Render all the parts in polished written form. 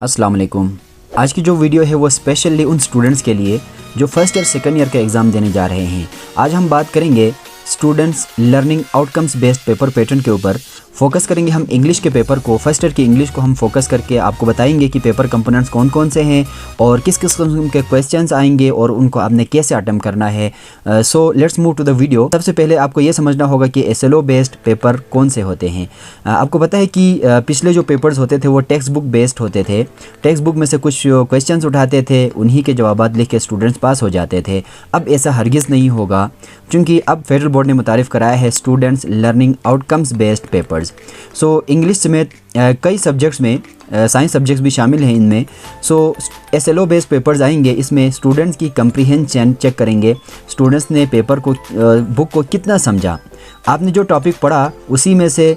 अस्सलाम वालेकुम। आज की जो वीडियो है वो स्पेशली उन स्टूडेंट्स के लिए जो फर्स्ट ईयर सेकंड ईयर का एग्ज़ाम देने जा रहे हैं। आज हम बात करेंगे students learning outcomes based paper pattern के ऊपर। फोकस करेंगे हम इंग्लिश के पेपर को, फर्स्ट ईयर की इंग्लिश को हम फोकस करके आपको बताएंगे कि पेपर कंपोनेंट्स कौन कौन से हैं और किस किस किस्म के क्वेश्चंस आएंगे और उनको आपने कैसे अटेम्प्ट करना है। So let's move to the video. सबसे पहले आपको ये समझना होगा कि एसएलओ बेस्ड पेपर कौन से होते हैं। आपको पता है कि पिछले जो पेपर्स होते थे वो टेक्स्ट बुक बेस्ड होते थे। टेक्स्ट बुक में से कुछ क्वेश्चंस उठाते थे, उन्हीं के जवाबात लिख के स्टूडेंट्स पास हो जाते थे। अब ऐसा हरगिज़ नहीं होगा, क्योंकि अब फेडरल बोर्ड ने मुतारिफ़ कराया है students learning outcomes based papers. So English समेत कई सब्जेक्ट्स में, साइंस सब्जेक्ट्स भी शामिल हैं इनमें। सो एसएलओ बेस्ड पेपर्स आएंगे, इसमें स्टूडेंट्स की कंप्रीहेंशन चेक करेंगे, स्टूडेंट्स ने पेपर को बुक को कितना समझा। आपने जो टॉपिक पढ़ा उसी में से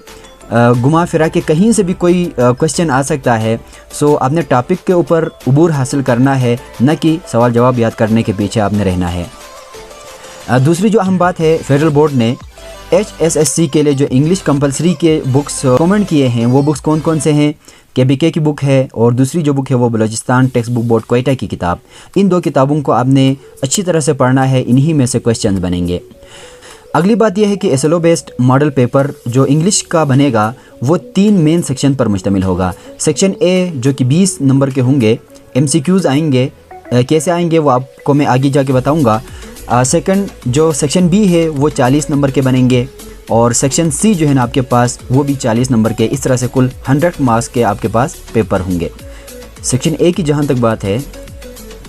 घुमा फिरा के कहीं से भी कोई क्वेश्चन आ सकता है। सो आपने टॉपिक के ऊपर उबूर हासिल करना है, न कि सवाल जवाब याद करने के पीछे आपने रहना है। दूसरी जो अहम बात है, फेडरल बोर्ड ने HSSC के लिए जो इंग्लिश कंपलसरी के बुक्स कमेंट किए हैं वो बुक्स कौन कौन से हैं। KBK की बुक है और दूसरी जो बुक है वो Balochistan text book board Quetta की किताब। इन दो किताबों को आपने अच्छी तरह से पढ़ना है, इन्हीं में से क्वेश्चंस बनेंगे। अगली बात यह है कि एसएलओ बेस्ड मॉडल पेपर जो इंग्लिश का बनेगा वो 3 मेन सेक्शन पर मुश्तमिल होगा। सेक्शन A जो कि 20 नंबर के होंगे, MCQs आएंगे। कैसे आएंगे वो आपको मैं आगे जाके बताऊँगा। सेकंड जो सेक्शन B है वो 40 नंबर के बनेंगे और सेक्शन C जो है ना आपके पास वो भी 40 नंबर के। इस तरह से कुल 100 मार्क्स के आपके पास पेपर होंगे। सेक्शन A की जहाँ तक बात है,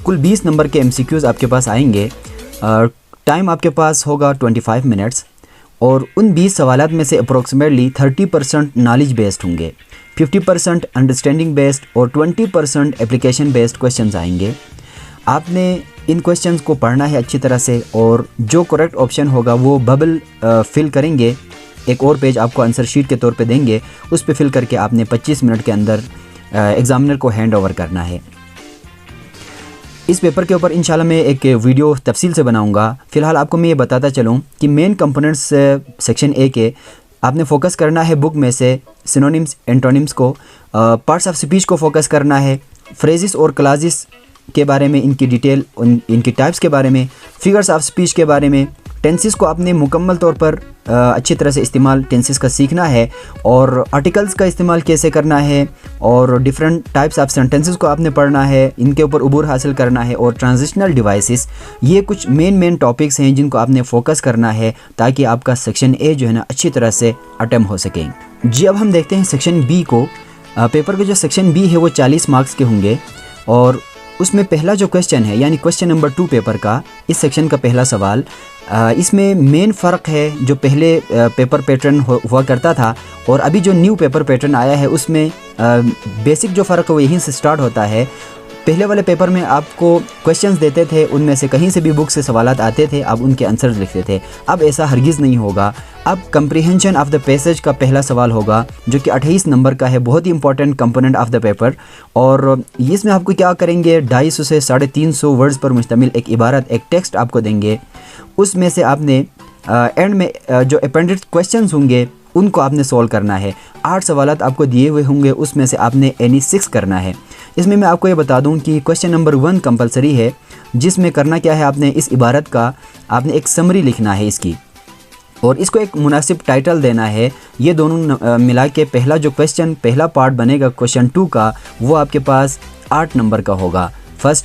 कुल 20 नंबर के MCQs आपके पास आएंगे। टाइम आपके पास होगा 25 मिनट्स और उन 20 सवालात में से अप्रोक्सीमेटली 30% नॉलेज बेस्ड होंगे, 50% अंडरस्टैंडिंग बेस्ड और 20% एप्लीकेशन बेस्ड क्वेश्चंस आएंगे। आपने इन क्वेश्चंस को पढ़ना है अच्छी तरह से और जो करेक्ट ऑप्शन होगा वो बबल फिल करेंगे। एक और पेज आपको आंसर शीट के तौर पे देंगे, उस पे फिल करके आपने 25 मिनट के अंदर एग्ज़ामिनर को हैंड ओवर करना है। इस पेपर के ऊपर इंशाल्लाह मैं एक वीडियो तफसील से बनाऊंगा। फ़िलहाल आपको मैं ये बताता चलूँ कि मेन कंपोनेंट्स सेक्शन A के आपने फोकस करना है बुक में से सिनोनिम्स, एंटोनिम्स को, पार्ट्स ऑफ स्पीच को फोकस करना है, फ्रेजेस और क्लासेस के बारे में, इनकी डिटेल, इनकी टाइप्स के बारे में, फिगर्स ऑफ स्पीच के बारे में, टेंसेस को आपने मुकम्मल तौर पर अच्छी तरह से इस्तेमाल टेंसेस का सीखना है और आर्टिकल्स का इस्तेमाल कैसे करना है और डिफरेंट टाइप्स ऑफ सेंटेंसेस को आपने पढ़ना है, इनके ऊपर उबूर हासिल करना है और ट्रांजिशनल डिवाइसेस। ये कुछ मेन टॉपिक्स हैं जिनको आपने फोकस करना है ताकि आपका सेक्शन A जो है ना अच्छी तरह से अटेम्प्ट हो सके। जी अब हम देखते हैं सेक्शन B को। पेपर का जो सेक्शन B है वो 40 मार्क्स के होंगे और उसमें पहला जो क्वेश्चन है यानी क्वेश्चन नंबर 2 पेपर का, इस सेक्शन का पहला सवाल, इसमें मेन फ़र्क है जो पहले पेपर पैटर्न हुआ करता था और अभी जो न्यू पेपर पैटर्न आया है उसमें बेसिक जो फ़र्क है वो यहीं से स्टार्ट होता है। पहले वाले पेपर में आपको क्वेश्चंस देते थे, उनमें से कहीं से भी बुक से सवालात आते थे, आप उनके आंसर्स लिखते थे। अब ऐसा हरगिज़ नहीं होगा। अब कंप्रीहेंशन ऑफ द पैसेज का पहला सवाल होगा जो कि 28 नंबर का है, बहुत ही important component of the paper. और इसमें आपको क्या करेंगे, 250 से 350 वर्ड्स पर मुश्तमिल एक इबारत, एक टेक्स्ट आपको देंगे। उसमें से आपने एंड में जो अपेंडेड क्वेश्चंस होंगे उनको आपने सॉल्व करना है। 8 सवालात आपको दिए हुए होंगे, उसमें से आपने एनी 6 करना है। इसमें मैं आपको ये बता दूं कि क्वेश्चन नंबर 1 कंपलसरी है, जिसमें करना क्या है, आपने इस इबारत का आपने एक समरी लिखना है इसकी और इसको एक मुनासिब टाइटल देना है। ये दोनों मिला के पहला जो क्वेश्चन, पहला पार्ट बनेगा क्वेश्चन 2 का, वो आपके पास 8 नंबर का होगा। फर्स्ट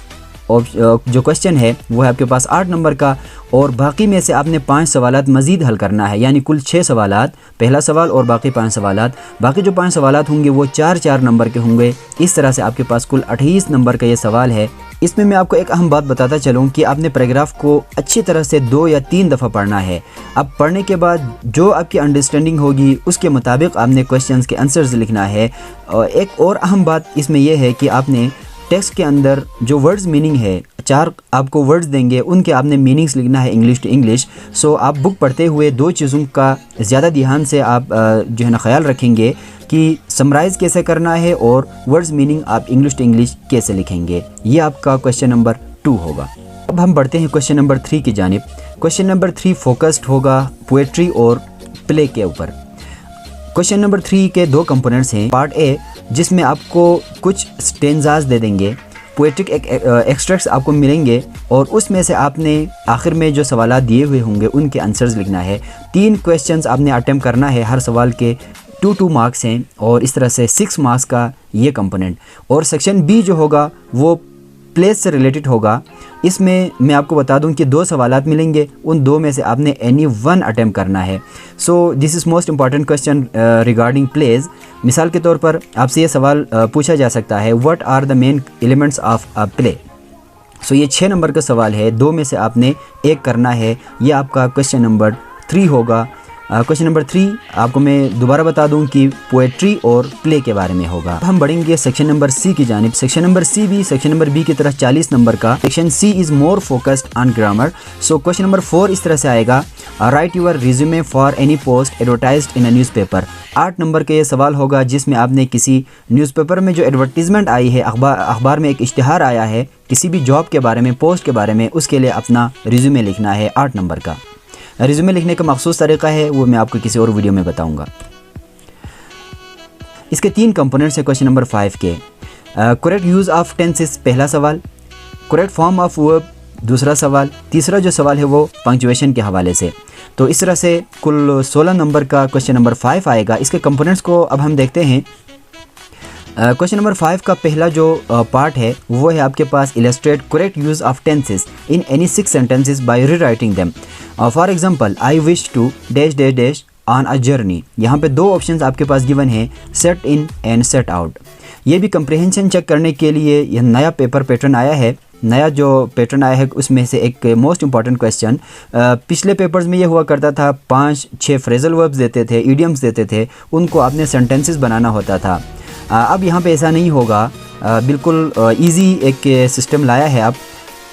जो क्वेश्चन है वो है आपके पास 8 नंबर का और बाकी में से आपने 5 सवालात मज़ीद हल करना है, यानी कुल 6 सवालात, पहला सवाल और बाकी 5 सवालात। बाकी जो 5 सवालात होंगे वो 4-4 नंबर के होंगे। इस तरह से आपके पास कुल 28 नंबर का ये सवाल है। इसमें मैं आपको एक अहम बात बताता चलूँ कि आपने पैराग्राफ को अच्छी तरह से 2 या 3 दफ़ा पढ़ना है। अब पढ़ने के बाद जो आपकी अंडरस्टैंडिंग होगी उसके मुताबिक आपने क्वेश्चंस के आंसर्स लिखना है। एक और अहम बात इसमें यह है कि आपने टेक्स्ट के अंदर जो वर्ड्स मीनिंग है, 4 आपको वर्ड्स देंगे, उनके आपने मीनिंग्स लिखना है इंग्लिश टू इंग्लिश। सो आप बुक पढ़ते हुए 2 चीज़ों का ज़्यादा ध्यान से आप जो है ना ख्याल रखेंगे कि समराइज़ कैसे करना है और वर्ड्स मीनिंग आप इंग्लिश टू इंग्लिश कैसे लिखेंगे। ये आपका क्वेश्चन नंबर 2 होगा। अब हम बढ़ते हैं क्वेश्चन नंबर 3 की जानिब। क्वेश्चन नंबर 3 फोकस्ड होगा पोएट्री और प्ले के ऊपर। क्वेश्चन नंबर 3 के दो कंपोनेंट्स हैं। पार्ट ए जिसमें आपको कुछ स्टेंजाज दे देंगे, पोएट्रिक एक्सट्रैक्ट्स आपको मिलेंगे और उसमें से आपने आखिर में जो सवाल दिए हुए होंगे उनके आंसर्स लिखना है। 3 क्वेश्चंस आपने अटेम्प्ट करना है, हर सवाल के 2 मार्क्स हैं और इस तरह से 6 मार्क्स का ये कंपोनेंट। और सेक्शन बी जो होगा वो प्लेस से रिलेटेड होगा। इसमें मैं आपको बता दूं कि 2 सवालात मिलेंगे, उन 2 में से आपने एनी 1 अटेम्प्ट करना है। So this is most important question regarding place. मिसाल के तौर पर आपसे ये सवाल पूछा जा सकता है, what are the main elements of a play. So ये 6 नंबर का सवाल है, 2 में से आपने 1 करना है। ये आपका क्वेश्चन नंबर 3 होगा। क्वेश्चन नंबर 3 आपको मैं दोबारा बता दूं कि पोएट्री और प्ले के बारे में होगा। हम बढ़ेंगे सेक्शन नंबर सी की जानिब। सेक्शन नंबर सी भी सेक्शन नंबर बी की तरह 40 नंबर का। Section C is more focused on grammar. So question number 4 इस तरह से आएगा, write your resume for any post advertised in a newspaper. 8 number का ये सवाल होगा जिसमें आपने किसी न्यूज़पेपर में जो एडवर्टीज़मेंट आई है, अखबार में एक इश्तिहार आया है किसी भी जॉब के बारे में, पोस्ट के बारे में, उसके लिए अपना रिज्यूमे लिखना है। 8 नंबर का रिज्यूमे लिखने का मखसूस तरीका है वो मैं आपको किसी और वीडियो में बताऊंगा। इसके 3 कंपोनेंट्स हैं क्वेश्चन नंबर 5 के। करेक्ट यूज़ ऑफ टेंसेस पहला सवाल, करेक्ट फॉर्म ऑफ वर्ब दूसरा सवाल, तीसरा जो सवाल है वो पंक्चुएशन के हवाले से। तो इस तरह से कुल 16 नंबर का क्वेश्चन नंबर 5 आएगा। इसके कंपोनेंट्स को अब हम देखते हैं। क्वेश्चन नंबर 5 का पहला जो पार्ट है वो है आपके पास, illustrate correct use of tenses in any 6 sentences by rewriting them. For example, I wish to dash dash dash on a journey. यहाँ पे 2 ऑप्शंस आपके पास गिवन है, set in and set out. ये भी कंप्रिहेंशन चेक करने के लिए यह नया पेपर पैटर्न आया है। नया जो पैटर्न आया है उसमें से एक मोस्ट इंपॉर्टेंट क्वेश्चन, पिछले पेपर्स में ये हुआ करता था 5-6 फ्रेजल वर्ब्स देते थे, इडियम्स देते थे, उनको आपने सेंटेंसेस बनाना होता था। अब यहाँ पे ऐसा नहीं होगा, बिल्कुल इजी एक सिस्टम लाया है। अब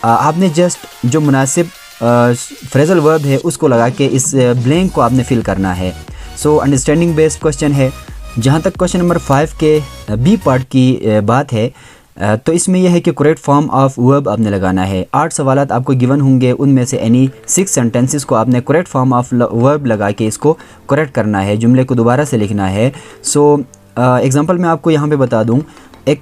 आपने जस्ट जो मुनासिब फ्रेजल वर्ब है उसको लगा के इस ब्लैंक को आपने फिल करना है। सो अंडरस्टैंडिंग बेस्ड क्वेश्चन है। जहाँ तक क्वेश्चन नंबर 5 के बी पार्ट की बात है, तो इसमें यह है कि करेक्ट फॉर्म ऑफ वर्ब आपने लगाना है। 8 सवालात आपको गिवन होंगे, उनमें से एनी 6 सेंटेंसेस को आपने करेक्ट फॉर्म ऑफ वर्ब लगा के इसको करेक्ट करना है, जुमले को दोबारा से लिखना है। सो एग्जांपल मैं आपको यहाँ पे बता दूँ। एक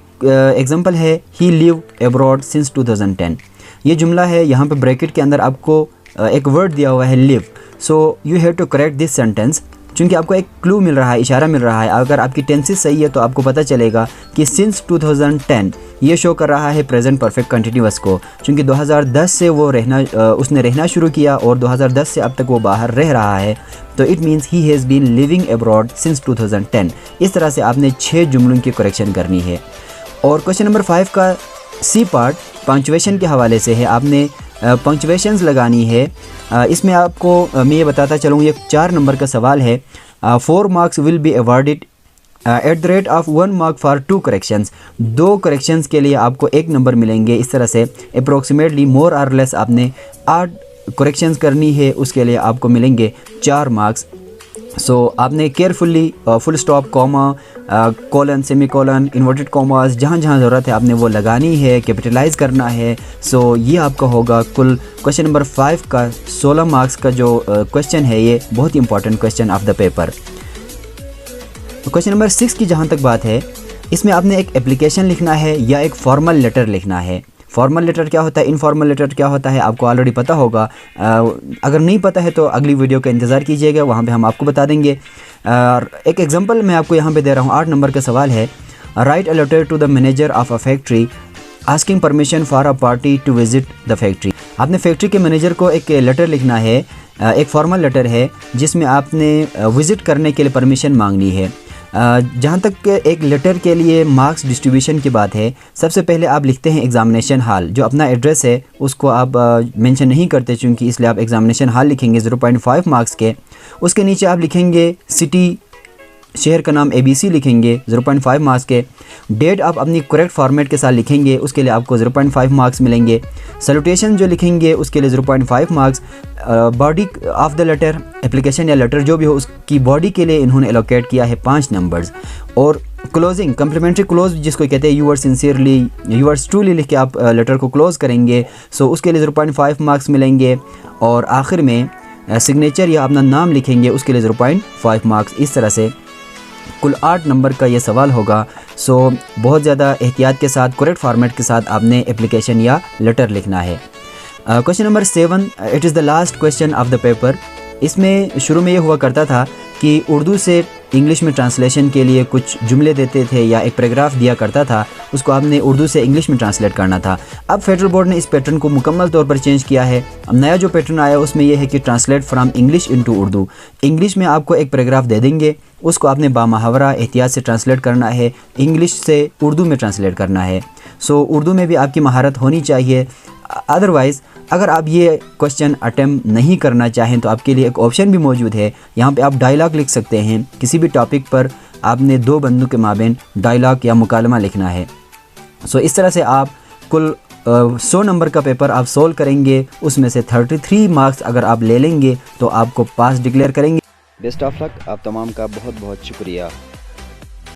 एग्जांपल है, ही लिव अब्रॉड सिंस 2010। ये जुमला है, यहाँ पे ब्रैकेट के अंदर आपको एक वर्ड दिया हुआ है live. So you have to correct this sentence. चूँकि आपको एक क्लू मिल रहा है, इशारा मिल रहा है, अगर आपकी टेंसेस सही है तो आपको पता चलेगा कि सिंस 2010 ये शो कर रहा है प्रेजेंट परफेक्ट कंटिन्यूअस को। चूँकि 2010 से वो उसने रहना शुरू किया और 2010 से अब तक वो बाहर रह रहा है, तो it means he has been living abroad since 2010। इस तरह से आपने 6 जुमलों की करेक्शन करनी है। और क्वेश्चन नंबर 5 का सी पार्ट पंक्चुएशन के हवाले से है। आपने पंक्चुएशंस लगानी है। इसमें आपको मैं ये बताता चलूँ, ये 4 नंबर का सवाल है। 4 marks will be awarded at the rate of 1 mark for 2 corrections. 2 corrections के लिए आपको 1 नंबर मिलेंगे। इस तरह से अप्रोक्सीमेटली मोर और लेस आपने 8 करेक्शंस करनी है, उसके लिए आपको मिलेंगे 4 मार्क्स। सो आपने carefully full stop, comma, colon, semi colon, inverted commas, जहाँ जहाँ ज़रूरत है आपने वो लगानी है, कैपिटलाइज करना है। सो ये आपका होगा कुल क्वेश्चन नंबर 5 का 16 मार्क्स का जो क्वेश्चन है, ये बहुत ही important question of the paper. Question number 6 की जहाँ तक बात है, इसमें आपने एक एप्लीकेशन लिखना है या एक फॉर्मल लेटर लिखना है। फॉर्मल लेटर क्या होता है, इनफॉर्मल लेटर क्या होता है, आपको ऑलरेडी पता होगा। अगर नहीं पता है तो अगली वीडियो का इंतज़ार कीजिएगा, वहाँ पे हम आपको बता देंगे। एक एग्जांपल मैं आपको यहाँ पे दे रहा हूँ। 8 नंबर का सवाल है, write a letter to the manager of a factory asking permission for a party to visit the factory. आपने फैक्ट्री के मैनेजर को एक लेटर लिखना है, एक फॉर्मल लेटर है जिसमें आपने विज़िट करने के लिए परमिशन मांगनी है। जहाँ तक एक लेटर के लिए मार्क्स डिस्ट्रीब्यूशन की बात है, सबसे पहले आप लिखते हैं एग्ज़ामिनेशन हॉल। जो अपना एड्रेस है उसको आप मेंशन नहीं करते चूँकि, इसलिए आप एग्ज़ामिनेशन हॉल लिखेंगे 0.5 मार्क्स के। उसके नीचे आप लिखेंगे सिटी, शहर का नाम ABC लिखेंगे 0.5 मार्क्स के। डेट आप अपनी करेक्ट फॉर्मेट के साथ लिखेंगे, उसके लिए आपको 0.5 मार्क्स मिलेंगे। सैल्यूटेशन जो लिखेंगे उसके लिए 0.5 marks. Body of the letter, application या लेटर जो भी हो, उसकी बॉडी के लिए इन्होंने एलोकेट किया है 5 नंबर्स। और क्लोजिंग, कम्प्लीमेंट्री क्लोज जिसको कहते हैं, यूअर्स सिंसियरली, यूअर्स ट्रूली लिख के आप लेटर को क्लोज करेंगे। सो उसके लिए 0.5 मार्क्स मिलेंगे। और आखिर में सिग्नेचर या अपना नाम लिखेंगे, उसके लिए 0.5 मार्क्स। इस तरह से कुल 8 नंबर का ये सवाल होगा। सो बहुत ज़्यादा एहतियात के साथ करेक्ट फॉर्मेट के साथ आपने एप्लीकेशन या लेटर लिखना है। Question number 7, it is the last question of the paper. इसमें शुरू में ये हुआ करता था कि उर्दू से इंग्लिश में ट्रांसलेशन के लिए कुछ जुमले देते थे या एक पैराग्राफ दिया करता था, उसको आपने उर्दू से इंग्लिश में ट्रांसलेट करना था। अब फेडरल बोर्ड ने इस पैटर्न को मुकम्मल तौर पर चेंज किया है। अब नया जो पैटर्न आया उसमें यह है कि translate from English into Urdu. English में आपको एक पैराग्राफ दे देंगे, उसको आपने बामुहावरा एहतियात से ट्रांसलेट करना है, इंग्लिश से उर्दू में ट्रांसलेट करना है। सो उर्दू में भी आपकी महारत होनी चाहिए। अदरवाइज़ अगर आप ये क्वेश्चन अटेम्प्ट नहीं करना चाहें तो आपके लिए एक ऑप्शन भी मौजूद है। यहाँ पे आप डायलॉग लिख सकते हैं। किसी भी टॉपिक पर आपने 2 बंदों के माबेन डायलॉग या मुकालमा लिखना है। सो इस तरह से आप कुल 100 नंबर का पेपर आप सोल्व करेंगे। उसमें से 33 मार्क्स अगर आप ले लेंगे तो आपको पास डिक्लेयर करेंगे। Best of luck. आप तमाम का बहुत बहुत शुक्रिया।